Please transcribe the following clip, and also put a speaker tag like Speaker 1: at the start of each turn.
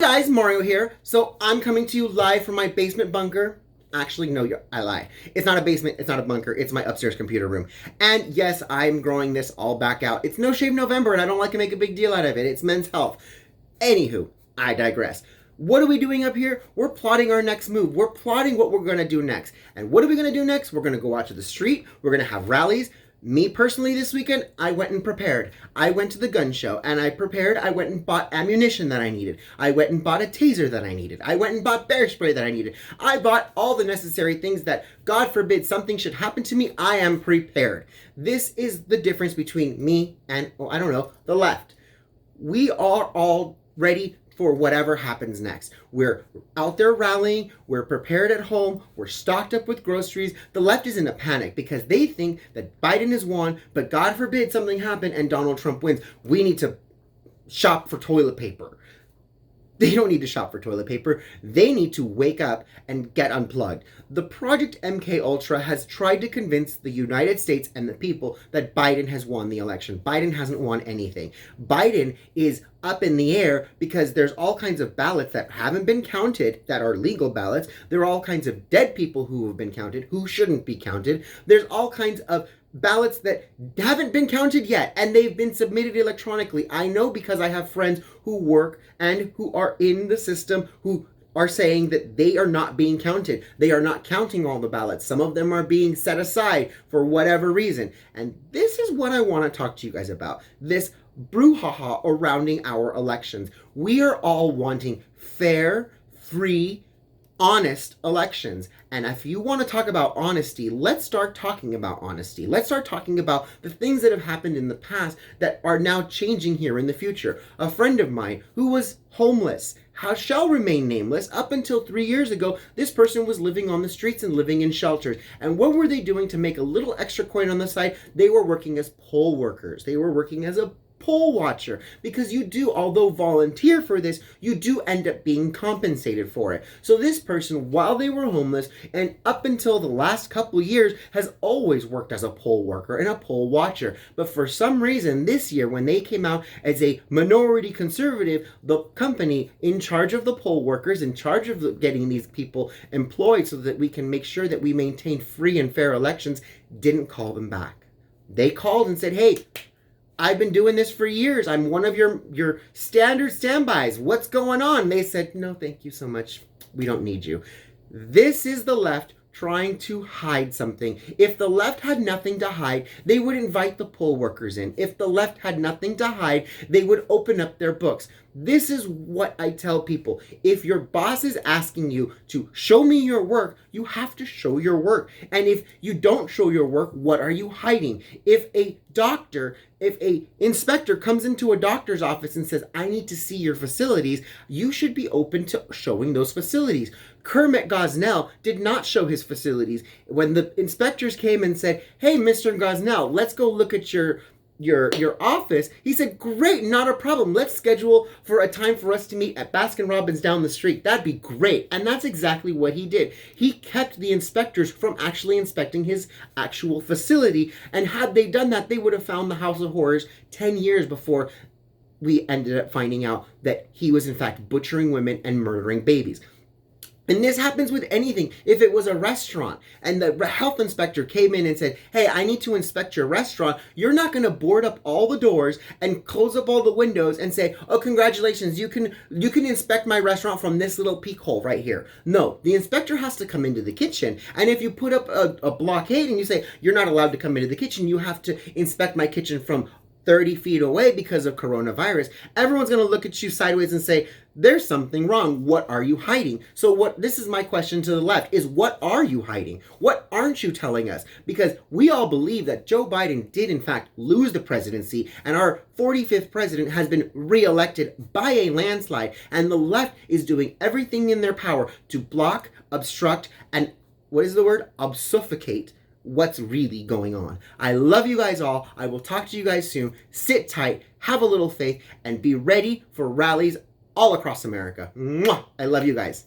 Speaker 1: Hey guys, Mario here. So I'm coming to you live from my basement bunker. Actually, no, I lie. It's not a basement, it's not a bunker, it's my upstairs computer room. And yes, I'm growing this all back out. It's No Shave November, and I don't like to make a big deal out of it. It's men's health. Anywho, I digress. What are we doing up here? We're plotting our next move. We're plotting what we're going to do next. And what are we going to do next? We're going to go out to the street. We're going to have rallies. Me personally this weekend, I went and prepared. I went to the gun show and I prepared. I went and bought ammunition that I needed. I went and bought a taser that I needed. I went and bought bear spray that I needed. I bought all the necessary things that, God forbid, something should happen to me. I am prepared. This is the difference between me and, the left. We are all ready for whatever happens next. We're out there rallying, we're prepared at home, we're stocked up with groceries. The left is in a panic because they think that Biden has won, but God forbid something happen and Donald Trump wins. We need to shop for toilet paper. They don't need to shop for toilet paper. They need to wake up and get unplugged. The Project MK Ultra has tried to convince the United States and the people that Biden has won the election. Biden hasn't won anything. Biden is up in the air because there's all kinds of ballots that haven't been counted that are legal ballots. There are all kinds of dead people who have been counted who shouldn't be counted. There's all kinds of ballots that haven't been counted yet and they've been submitted electronically. I know because I have friends who work and who are in the system who are saying that they are not being counted. They are not counting all the ballots. Some of them are being set aside for whatever reason. And this is what I want to talk to you guys about. This brouhaha surrounding our elections. We are all wanting fair, free, honest elections. And if you want to talk about honesty, let's start talking about honesty. Let's start talking about the things that have happened in the past that are now changing here in the future. A friend of mine who was homeless shall remain nameless. Up until 3 years ago, this person was living on the streets and living in shelters. And what were they doing to make a little extra coin on the side? They were working as poll workers. They were working as a poll watcher, because you do, although volunteer for this, you do end up being compensated for it. So this person, while they were homeless and up until the last couple years, has always worked as a poll worker and a poll watcher. But for some reason this year, when they came out as a minority conservative, the company in charge of the poll workers, in charge of getting these people employed so that we can make sure that we maintain free and fair elections, didn't call them back. They called and said, hey, I've been doing this for years. I'm one of your standard standbys. What's going on? They said, no, thank you so much. We don't need you. This is the left trying to hide something. If the left had nothing to hide, they would invite the poll workers in. If the left had nothing to hide, they would open up their books. This is what I tell people. If your boss is asking you to show me your work, you have to show your work. And if you don't show your work, what are you hiding? If a inspector comes into a doctor's office and says, I need to see your facilities, you should be open to showing those facilities. Kermit Gosnell did not show his facilities. When the inspectors came and said, hey, Mr. Gosnell, let's go look at your office, he said, great, not a problem. Let's schedule for a time for us to meet at Baskin Robbins down the street. That'd be great. And that's exactly what he did. He kept the inspectors from actually inspecting his actual facility. And had they done that, they would have found the House of Horrors 10 years before we ended up finding out that he was in fact butchering women and murdering babies. And this happens with anything. If it was a restaurant and the health inspector came in and said, hey, I need to inspect your restaurant, you're not going to board up all the doors and close up all the windows and say, oh, congratulations, you can inspect my restaurant from this little peek hole right here. No, the inspector has to come into the kitchen. And if you put up a blockade and you say, you're not allowed to come into the kitchen, you have to inspect my kitchen from 30 feet away because of coronavirus, everyone's going to look at you sideways and say, there's something wrong. What are you hiding? So this is my question to the left, is what are you hiding? What aren't you telling us? Because we all believe that Joe Biden did in fact lose the presidency and our 45th president has been reelected by a landslide, and the left is doing everything in their power to block, obstruct, and obfuscate what's really going on. I love you guys all. I will talk to you guys soon. Sit tight, have a little faith, and be ready for rallies all across America. Mwah! I love you guys.